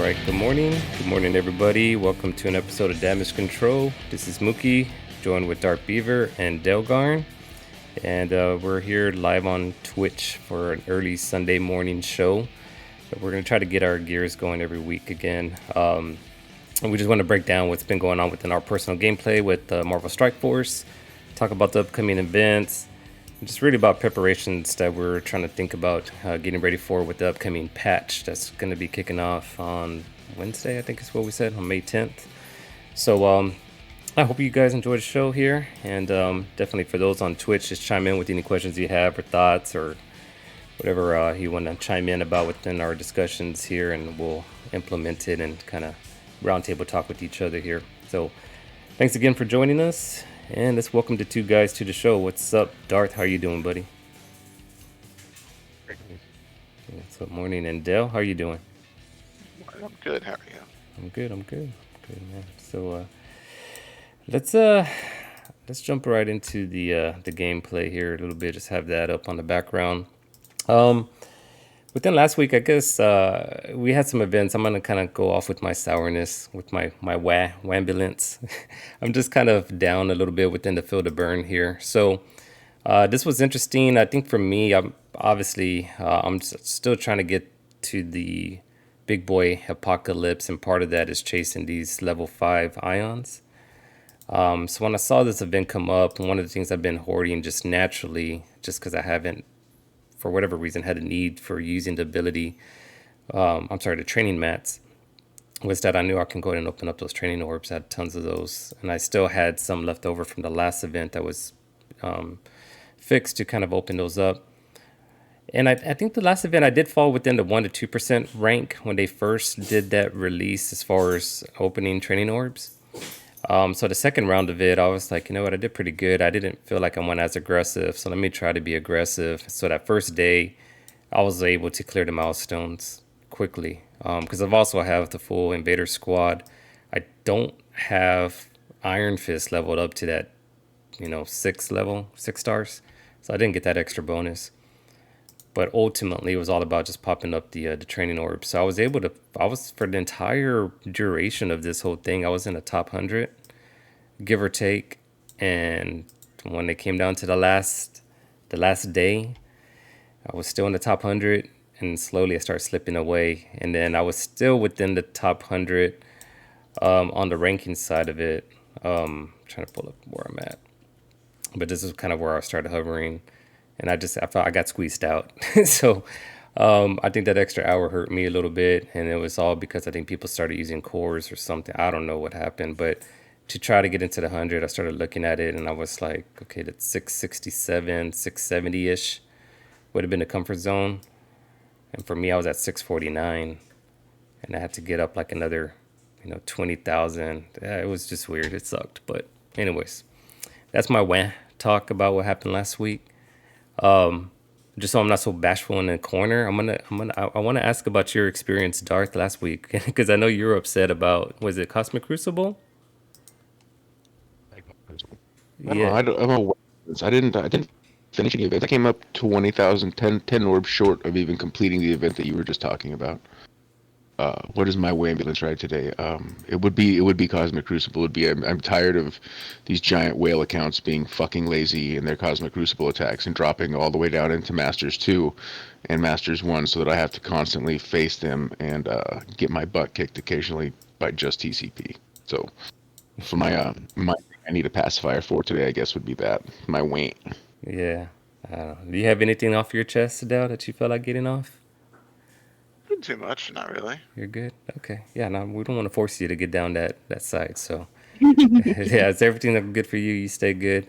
right, good morning. Good morning, everybody. Welcome to an episode of Damage Control. This is Mookie, joined with Dark Beaver and Delgarn. And we're here live on Twitch for an early Sunday morning show. So we're going to try to get our gears going every week again. And we just want to break down what's been going on within our personal gameplay with Marvel Strike Force, talk about the upcoming events, just really about preparations that we're trying to think about getting ready for with the upcoming patch that's going to be kicking off on Wednesday, I think is what we said, on May 10th. So I hope you guys enjoy the show here, and definitely for those on Twitch, just chime in with any questions you have or thoughts or whatever you want to chime in about within our discussions here, and we'll implement it and kind of roundtable talk with each other here. So thanks again for joining us. And let's welcome the two guys to the show. What's up, Darth? How you doing, buddy? What's up, morning? And Dell, how are you doing? I'm good. How are you? I'm good, man. So let's jump right into the gameplay here a little bit. Just have that up on the background. Within last week, I guess we had some events. I'm gonna kind of go off with my sourness, with my wambulance. I'm just kind of down a little bit within the field of burn here. So this was interesting. I think for me, I'm still trying to get to the big boy apocalypse, and part of that is chasing these level 5 ions. So when I saw this event come up, one of the things I've been hoarding just naturally, just because I haven't, for whatever reason, had a need for using the ability, the training mats, was that I knew I can go ahead and open up those training orbs. I had tons of those, and I still had some left over from the last event that was fixed to kind of open those up. And I think the last event I did fall within the 1% to 2% rank when they first did that release as far as opening training orbs. So the second round of it, I was like, you know what, I did pretty good. I didn't feel like I went as aggressive, so let me try to be aggressive. So that first day, I was able to clear the milestones quickly. Because I've also have the full Invader squad. I don't have Iron Fist leveled up to that, 6 stars. So I didn't get that extra bonus. But ultimately, it was all about just popping up the training orb. So I was for the entire duration of this whole thing, I was in the top 100, give or take. And when it came down to the last day, I was still in the top 100, and slowly I started slipping away. And then I was still within the top 100 on the ranking side of it. Trying to pull up where I'm at. But this is kind of where I started hovering. And I felt I got squeezed out. So I think that extra hour hurt me a little bit. And it was all because I think people started using cores or something. I don't know what happened. But to try to get into the 100, I started looking at it, and I was like, okay, that's 667, 670-ish would have been the comfort zone. And for me, I was at 649. And I had to get up like another, 20,000. Yeah, it was just weird. It sucked. But anyways, that's my talk about what happened last week. Just so I'm not so bashful in the corner, I want to ask about your experience, Darth, last week, because I know you were upset about, was it Cosmic Crucible? Yeah. I'm aware. I didn't finish any event. I came up 20,000, 10 orbs short of even completing the event that you were just talking about. What is my ambulance ride today? It would be Cosmic Crucible. It would be I'm tired of these giant whale accounts being fucking lazy in their Cosmic Crucible attacks and dropping all the way down into Masters 2 and Masters 1, so that I have to constantly face them and get my butt kicked occasionally by just TCP. So for my I need a pacifier for today, I guess, would be that. My weight. Yeah. I don't know. Do you have anything off your chest, Adele, that you felt like getting off? Not too much, not really. You're good? Okay. Yeah, no, we don't want to force you to get down that side. So, yeah, it's everything that's good for you. You stay good.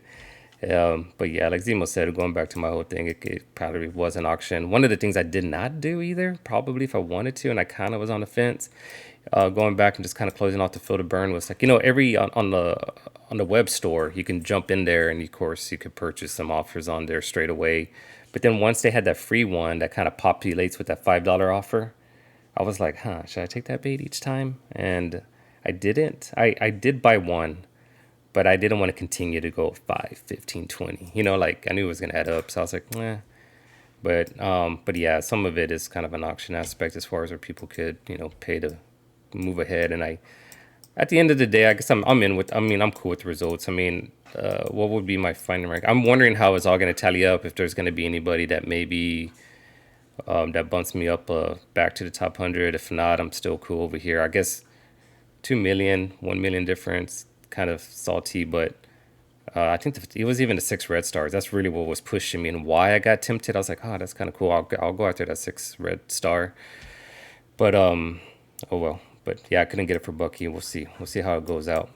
But yeah, like Zemo said, going back to my whole thing, it probably was an auction. One of the things I did not do either, probably if I wanted to, and I kind of was on the fence, going back and just kind of closing off the field of burn, was like, every on the web store, you can jump in there, and of course you could purchase some offers on there straight away. But then once they had that free one that kind of populates with that $5 offer, I was like, should I take that bait each time? And I didn't. I did buy one, but I didn't want to continue to go 5, 15, 20. Like I knew it was going to add up. So I was like, eh. But yeah, some of it is kind of an auction aspect as far as where people could, pay to move ahead. And at the end of the day, I guess I'm in with. I mean, I'm cool with the results. I mean, what would be my final rank? I'm wondering how it's all going to tally up. If there's going to be anybody that maybe that bumps me up back to the top 100. If not, I'm still cool over here. I guess 2 million, 1 million difference, kind of salty, but I think it was even the 6 red stars. That's really what was pushing me and why I got tempted. I was like, oh, that's kind of cool. I'll go after that 6 red star. But oh well. But yeah, I couldn't get it for Bucky. We'll see. We'll see how it goes out.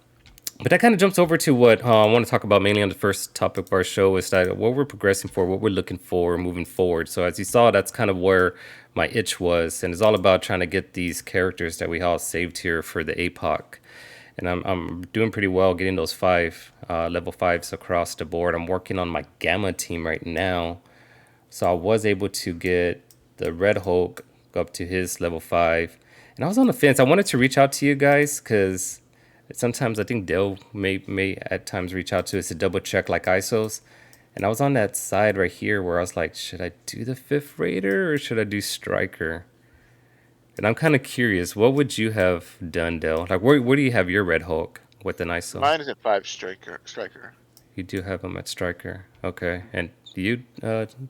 But that kind of jumps over to what I want to talk about mainly on the first topic of our show is that what we're progressing for, what we're looking for moving forward. So as you saw, that's kind of where my itch was, and it's all about trying to get these characters that we all saved here for the Apoc. And I'm doing pretty well getting those level fives across the board. I'm working on my Gamma team right now, so I was able to get the Red Hulk up to his level 5. And I was on the fence. I wanted to reach out to you guys because sometimes I think Dale may at times reach out to us to double check like ISOs. And I was on that side right here where I was like, should I do the 5th Raider or should I do Striker? And I'm kind of curious, what would you have done, Dale? Like, where do you have your Red Hulk with an ISO? Mine is at 5 striker. You do have him at Striker. Okay. And you,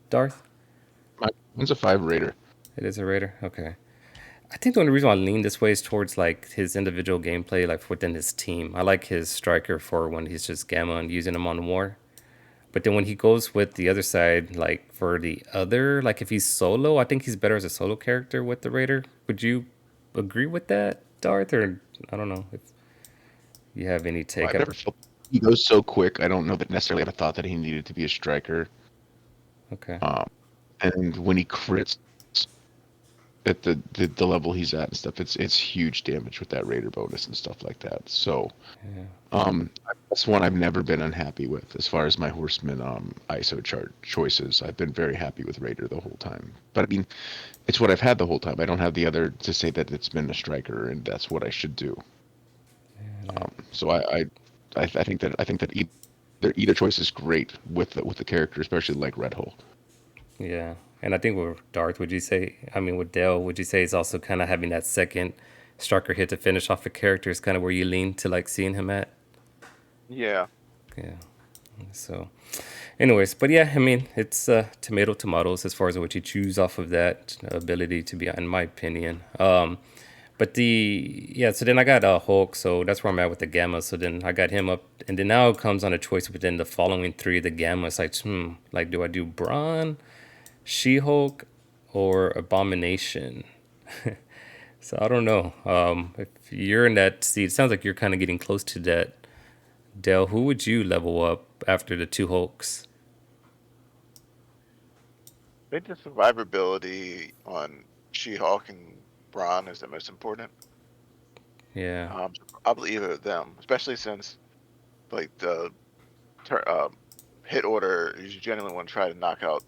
Darth? Mine's a 5 Raider. It is a Raider? Okay. I think the only reason I lean this way is towards like his individual gameplay, like within his team. I like his Striker for when he's just Gamma and using him on war. But then when he goes with the other side, like for the other, like if he's solo, I think he's better as a solo character with the Raider. Would you agree with that, Darth? Or I don't know if you have any take. I've never felt he goes so quick. I don't know that necessarily I thought that he needed to be a striker. Okay. And when he crits at the level he's at and stuff, it's huge damage with that Raider bonus and stuff like that. So, that's one I've never been unhappy with as far as my Horseman ISO chart choices. I've been very happy with Raider the whole time. But I mean, it's what I've had the whole time. I don't have the other to say that it's been a striker and that's what I should do. So I think that either choice is great with the character, especially like Red Hulk. Yeah. And I think with Darth, with Dale, would you say it's also kind of having that second striker hit to finish off a character is kind of where you lean to like seeing him at? Yeah. Yeah. So, anyways, but yeah, I mean, it's tomatoes as far as what you choose off of that ability to be, in my opinion. But so then I got Hulk, so that's where I'm at with the Gamma. So then I got him up, and then now it comes on a choice within the following 3 of the Gamma. It's like, do I do Brawn, She-Hulk, or Abomination? So I don't know. If you're in that seat, it sounds like you're kind of getting close to that. Dell, who would you level up after the 2 Hulks? I think the survivability on She-Hulk and Braun is the most important. Yeah. Probably either of them, especially since like the hit order, you generally want to try to knock out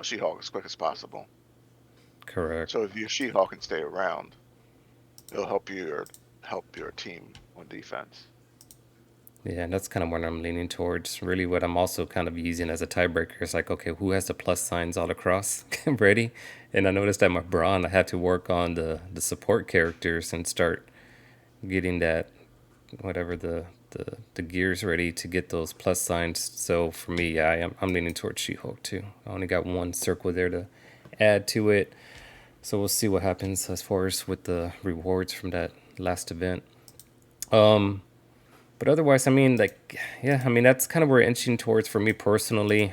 She-Hulk as quick as possible. Correct. So if your She-Hulk can stay around, it'll help your team on defense. Yeah, and that's kind of what I'm leaning towards. Really, what I'm also kind of using as a tiebreaker is like, okay, who has the plus signs all across? Ready? And I noticed that my Braun, I had to work on the support characters and start getting that, whatever the gears ready to get those plus signs. So for me, yeah, I'm leaning towards She-Hulk too. I only got one circle there to add to it. So we'll see what happens as far as with the rewards from that last event. But otherwise, I mean, like, yeah, I mean, that's kind of where inching towards for me personally.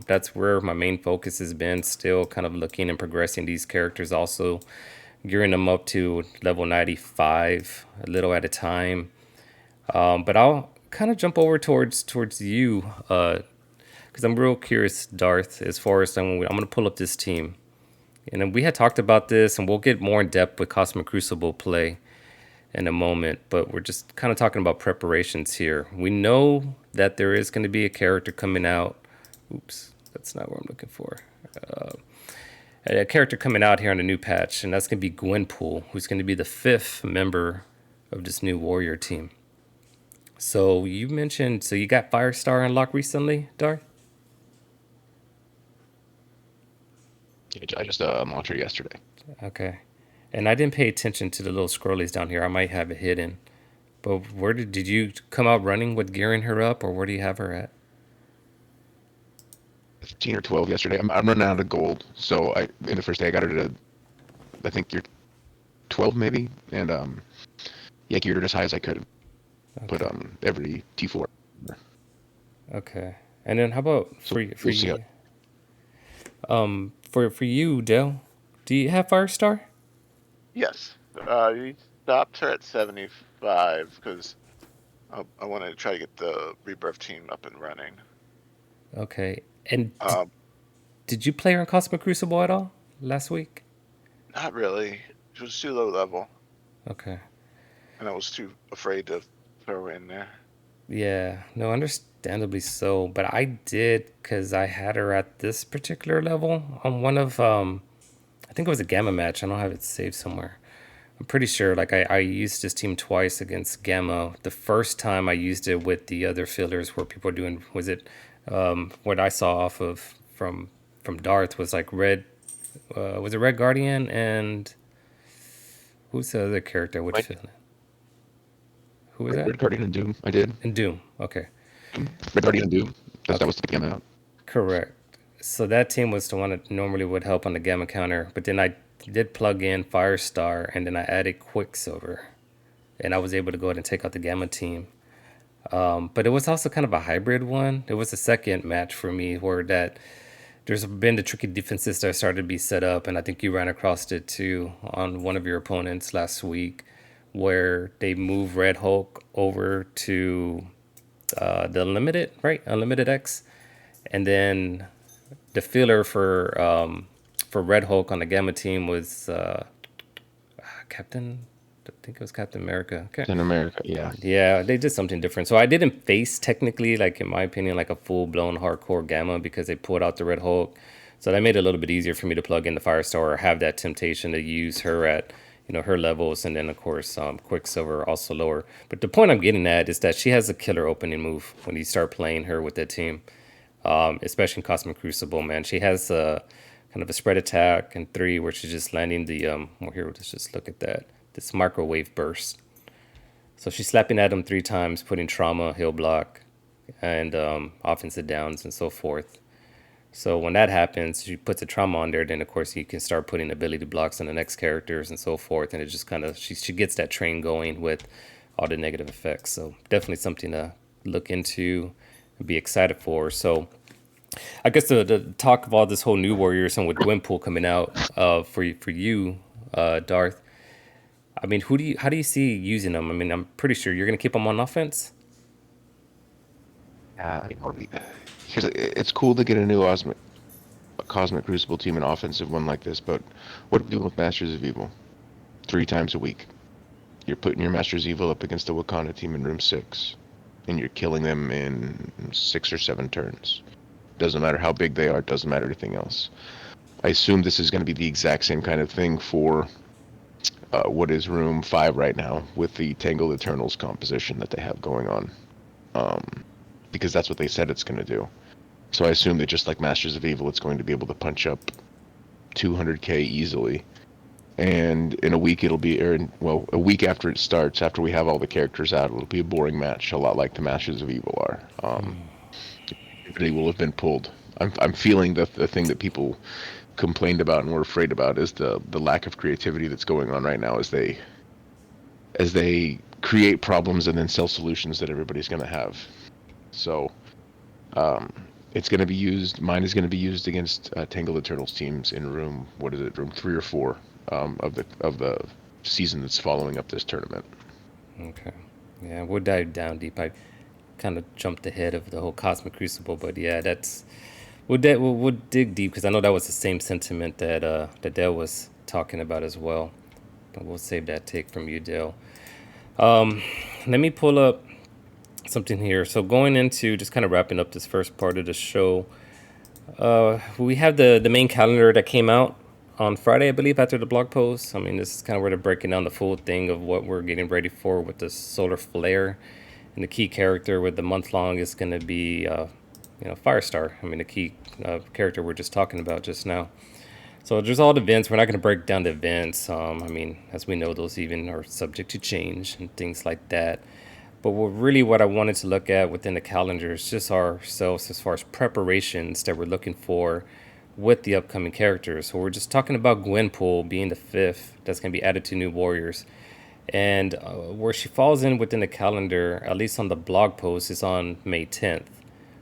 That's where my main focus has been, still kind of looking and progressing these characters, also gearing them up to level 95 a little at a time. But I'll kind of jump over towards you, because I'm real curious, Darth, as far as I'm going to pull up this team. And then we had talked about this, and we'll get more in depth with Cosmic Crucible play in a moment, but we're just kind of talking about preparations here. We know that there is going to be a character coming out. Oops, that's not what I'm looking for. A character coming out here on a new patch, and that's going to be Gwenpool, who's going to be the 5th member of this new warrior team. So you mentioned, so you got Firestar unlocked recently, Darth? Yeah, I just launched her yesterday. Okay. And I didn't pay attention to the little scrollies down here. I might have it hidden. But where did you come out running with gearing her up, or where do you have her at? 15 or 12 yesterday. I'm running out of gold, so in the first day I got her to, I think you're 12 maybe, and yeah, geared her as high as I could. Put Okay. every T4. Okay. And then how about So for we'll see how. you? For you, Dell, do you have Firestar? Yes. You stopped her at 75 because I wanted to try to get the rebirth team up and running. Okay. And Um, did you play her in Cosmic Crucible at all last week? Not really. She was too low level, Okay. and I was too afraid to throw her in there. Yeah. No, understandably so. But I did because I had her at this particular level on one of I think it was a Gamma match. I don't have it saved somewhere. I'm pretty sure. Like I used this team twice against Gamma. The first time I used it with the other fillers where people are doing was it what I saw off of from Darth was like red. Was it Red Guardian and who's the other character with Right, fill it? Who was that? Red Guardian and Doom. I did. And Doom. Okay. Red Guardian and Doom. That Okay. was the game out. Correct. So that team was the one that normally would help on the Gamma counter, but then I did plug in Firestar and then I added Quicksilver, and I was able to go ahead and take out the Gamma team. But it was also kind of a hybrid one. It was the second match for me where that there's been the tricky defenses that started to be set up, and I think you ran across it too on one of your opponents last week, where they move Red Hulk over to the Unlimited, right? Unlimited X, and then the filler for Red Hulk on the Gamma team was Captain. I think it was Captain America. Okay. In America, yeah. Yeah, they did something different. So I didn't face technically, like in my opinion, like a full blown hardcore Gamma because they pulled out the Red Hulk. So that made it a little bit easier for me to plug in the Firestar or have that temptation to use her at, her levels, and then of course Quicksilver also lower. But the point I'm getting at is that she has a killer opening move when you start playing her with that team, especially in Cosmic Crucible. Man, she has a kind of a spread attack and three where she's just landing the Well, here, let's just look at that. This microwave burst. So she's slapping at him three times, putting trauma, heal block, and offensive downs and so forth. So when that happens, she puts a trauma on there. Then of course you can start putting ability blocks on the next characters and so forth. And it just kind of she gets that train going with all the negative effects. So definitely something to look into and be excited for. So I guess the talk of all this whole new Warriors and with Gwenpool coming out for you, Darth. I mean, how do you see using them? I mean, I'm pretty sure you're gonna keep them on offense. Yeah, it's cool to get a new Cosmic Crucible team, an offensive one like this, but what are we doing with Masters of Evil? 3 times a week. You're putting your Masters of Evil up against the Wakanda team in room 6, and you're killing them in 6 or 7 turns. Doesn't matter how big they are, doesn't matter anything else. I assume this is going to be the exact same kind of thing for what is room 5 right now with the Tangled Eternals composition that they have going on. Because that's what they said it's going to do. So I assume that just like Masters of Evil, it's going to be able to punch up 200k easily. And in a week, it'll be, a week after it starts, after we have all the characters out, it'll be a boring match, a lot like the Masters of Evil are. They will have been pulled. I'm feeling that the thing that people complained about and were afraid about is the lack of creativity that's going on right now as they create problems and then sell solutions that everybody's going to have. So it's going to be used. Mine is going to be used against Tangled Eternals teams in room 3 or 4 of the season that's following up this tournament. Okay. Yeah, we'll dive down deep. I kind of jumped ahead of the whole Cosmic Crucible, but yeah, we'll dig deep because I know that was the same sentiment that Dale was talking about as well. But we'll save that take from you, Dale. Let me pull up something here. So going into just kind of wrapping up this first part of the show, we have the main calendar that came out on Friday, I believe, after the blog post. I mean, this is kind of where they're breaking down the full thing of what we're getting ready for with the solar flare, and the key character with the month long is going to be Firestar. I mean, the key character we're just talking about just now. So there's all the events. We're not going to break down the events. I mean, as we know, those even are subject to change and things like that. But what I wanted to look at within the calendar is just ourselves as far as preparations that we're looking for with the upcoming characters. So we're just talking about Gwenpool being the fifth that's going to be added to New Warriors. And where she falls in within the calendar, at least on the blog post, is on May 10th.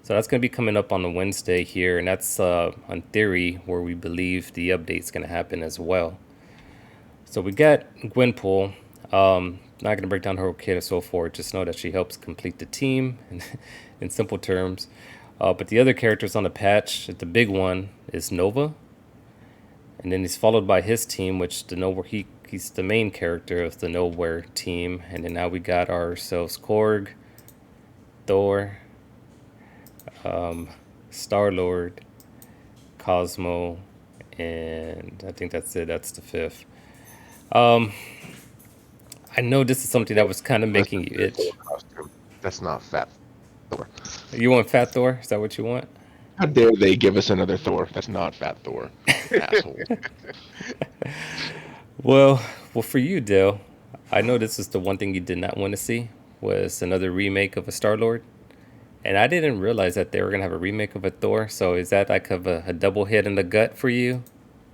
So that's going to be coming up on the Wednesday here, and that's on theory where we believe the update's going to happen as well. So we got Gwenpool. Not going to break down her kit and so forth. Just know that she helps complete the team in simple terms. But the other characters on the patch, the big one is Nova, and then he's followed by his team, which the Nowhere he's the main character of the Nowhere team. And then now we got ourselves Korg, Thor, Star Lord, Cosmo, and I think that's it. That's the fifth. I know this is something that was kind of That's making you the itch. Thor costume. That's not Fat Thor. You want Fat Thor? Is that what you want? How dare they give us another Thor? That's not Fat Thor. Asshole. Well, well, for you, Dale, I know this is the one thing you did not want to see was another remake of a Star Lord, and I didn't realize that they were gonna have a remake of a Thor. So is that like a double hit in the gut for you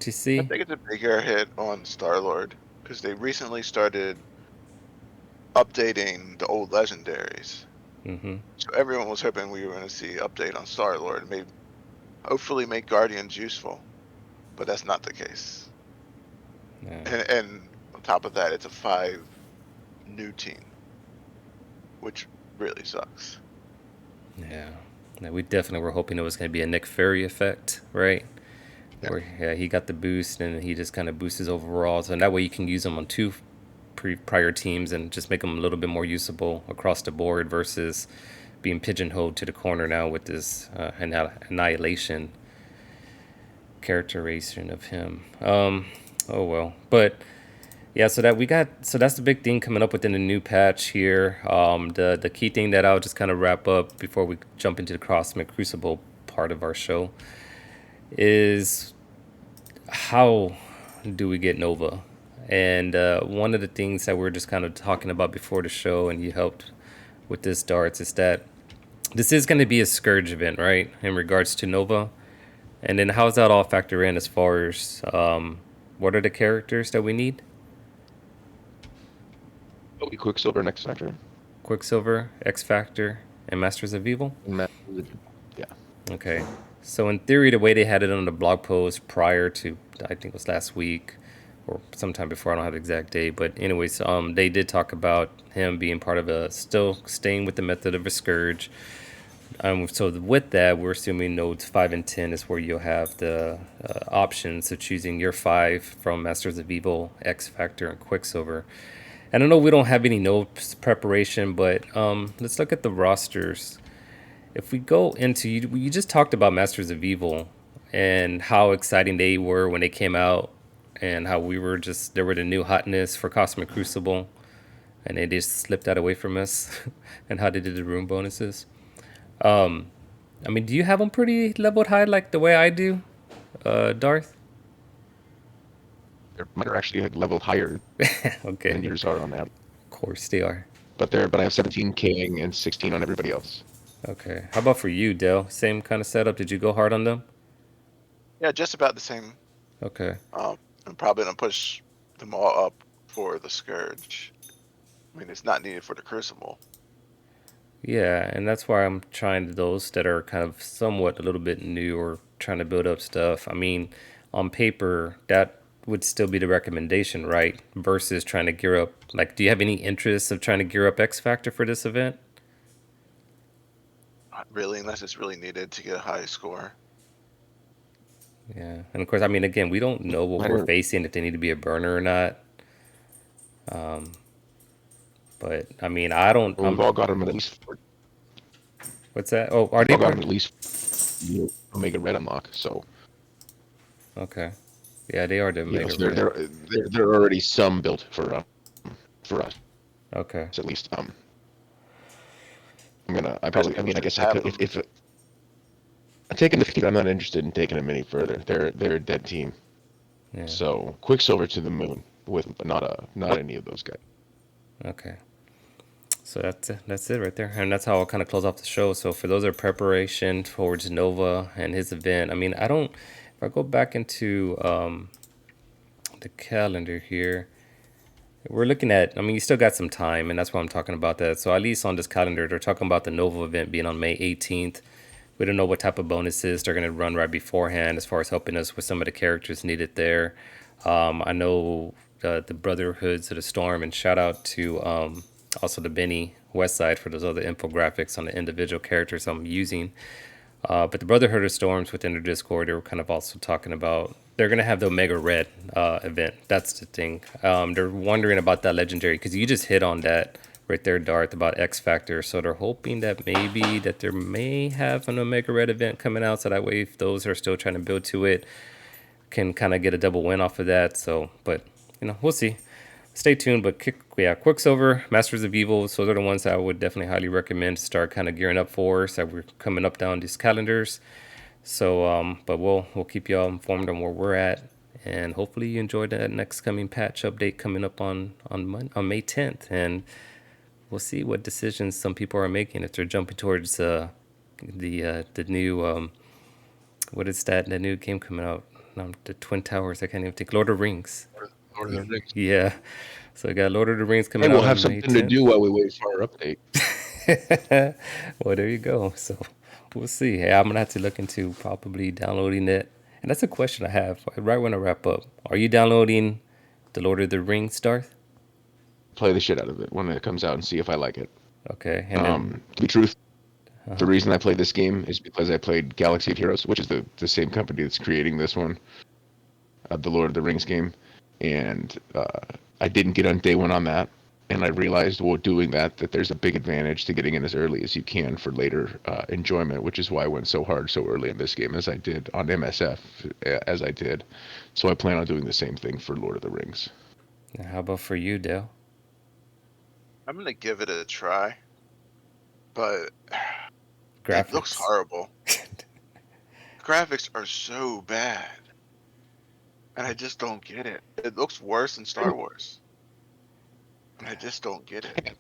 to I see? think it's a bigger hit on Star-Lord because they recently started updating the old legendaries. Mm-hmm. So everyone was hoping we were going to see update on Star-Lord and maybe hopefully make Guardians useful, but that's not the case. Yeah. And on top of that, it's a 5 new team, which really sucks. Yeah. Yeah, we definitely were hoping it was going to be a Nick Fury effect, right? Yeah. Where yeah, he got the boost and he just kind of boosts his overalls, and that way you can use them on two prior teams and just make them a little bit more usable across the board versus being pigeonholed to the corner now with this annihilation characterization of him. Oh well, but yeah, so that's the big thing coming up within the new patch here. The key thing that I'll just kind of wrap up before we jump into the Cosmic Crucible part of our show is how do we get Nova? And one of the things that we are just kind of talking about before the show, and you helped with this darts, is that this is going to be a Scourge event, right? In regards to Nova, and then how does that all factor in as far as what are the characters that we need? Oh, Quicksilver next Factor. Quicksilver, X Factor, and Masters of Evil. Yeah. Okay. So in theory, the way they had it on the blog post prior to, I think it was last week or sometime before, I don't have the exact date, but anyways, they did talk about him being part of still staying with the method of a scourge. So with that, we're assuming nodes 5 and 10 is where you'll have the options of choosing your 5 from Masters of Evil, X Factor, and Quicksilver. And I know we don't have any notes preparation, but let's look at the rosters. If we go into you just talked about Masters of Evil and how exciting they were when they came out, and how we were just there were the new hotness for Cosmic Crucible, and they just slipped that away from us, and how they did the room bonuses. I mean, do you have them pretty leveled high like the way I do, Darth? They're actually leveled higher than Okay, yours are on that. of course they are. But I have 17 King and 16 on everybody else. Okay, how about for you, Dell? Same kind of setup. Did you go hard on them? Yeah, just about the same. Okay. I'm probably going to push them all up for the Scourge. I mean, it's not needed for the Crucible. Yeah, and that's why I'm trying those that are kind of somewhat a little bit new or trying to build up stuff. I mean, on paper, that would still be the recommendation, right? Versus trying to gear up. Like, do you have any interest of trying to gear up X Factor for this event? Not really, unless it's really needed to get a high score. Yeah, and of course, I mean, again, we don't know what we're facing if they need to be a burner or not. But I mean, I don't. Well, we've all got them at least. What's that? Oh, are We've they? all got them at least. Omega Red unlock. So Okay. Yeah, they are the you know, Mega so they're, Red. they're already some built for us Okay. at least. I Really, probably. I mean, I guess I have could them. if I'm taking the 15. I'm not interested in taking them any further. They're a dead team. Yeah. So Quicksilver to the moon with not any of those guys. Okay. So that's it. That's it right there, and that's how I'll kind of close off the show. So for those are preparation towards Nova and his event. I mean, I don't. If I go back into the calendar here, we're looking at. I mean, you still got some time, and that's why I'm talking about that. So at least on this calendar, they're talking about the Nova event being on May 18th. We don't know what type of bonuses they're going to run right beforehand as far as helping us with some of the characters needed there. I know the Brotherhoods of the Storm, and shout out to also the Benny Westside for those other infographics on the individual characters I'm using. But the Brotherhood of Storms within their Discord, they were kind of also talking about they're going to have the Omega Red event. That's the thing. They're wondering about that legendary because you just hit on that right there, Darth, about X Factor. So they're hoping that maybe that there may have an Omega Red event coming out. So that way, if those are still trying to build to it, can kind of get a double win off of that. So, but we'll see. Stay tuned. But Quicksilver, Masters of Evil, those are the ones that I would definitely highly recommend to start kind of gearing up for. So we're coming up down these calendars. So, but we'll keep y'all informed on where we're at, and hopefully you enjoyed that next coming patch update coming up on May 10th, and we'll see what decisions some people are making if they're jumping towards the new what is that? The new game coming out. The Twin Towers. I can't even think. Lord of the Rings. Lord of the Rings. Yeah. So we got Lord of the Rings Hey, coming we'll out have on May something to 10th. do while we wait for our update. Well, there you go. So we'll see. Hey, I'm gonna have to look into probably downloading it. And that's a question I have right when I wrap up. Are you downloading the Lord of the Rings, Darth? Play the shit out of it when it comes out and see if I like it. Okay, and then To be truth, the reason I played this game is because I played Galaxy of Heroes, which is the same company that's creating this one, the Lord of the Rings game, and I didn't get on day one on that, and I realized while doing that there's a big advantage to getting in as early as you can for later enjoyment, which is why I went so hard so early in this game as I did on MSF, as I did. So I plan on doing the same thing for Lord of the Rings. how about for you, Dale? I'm gonna give it a try, but it looks Graphics. horrible. Graphics are so bad, and I just don't get it. It looks worse than Star Wars, and I just don't get it.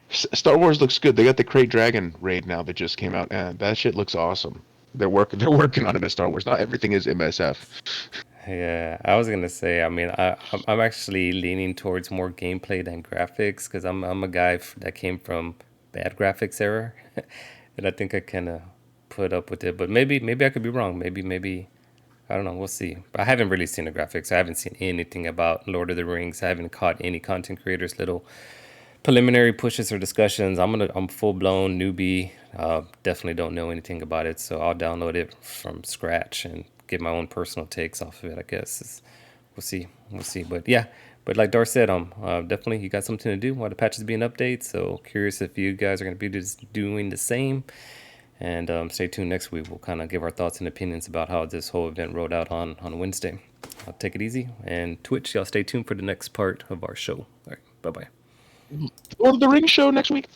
Star Wars looks good. They got the Krayt Dragon raid now that just came out, and that shit looks awesome. They're working on it as Star Wars. Not everything is MSF. Yeah, I was gonna say. I mean, I'm actually leaning towards more gameplay than graphics because I'm a guy that came from bad graphics era, and I think I kind of put up with it. But maybe I could be wrong. Maybe I don't know. We'll see. But I haven't really seen the graphics. I haven't seen anything about Lord of the Rings. I haven't caught any content creators' little preliminary pushes or discussions. I'm full blown newbie. Definitely don't know anything about it, so I'll download it from scratch and get my own personal takes off of it. I guess we'll see. But yeah, but like Dar said, definitely you got something to do while the patch is being updated. So curious if you guys are going to be just doing the same. And stay tuned next week. We'll kind of give our thoughts and opinions about how this whole event rolled out on Wednesday. I'll take it easy. And Twitch, y'all stay tuned for the next part of our show. All right, bye bye. Lord of the Rings show next week.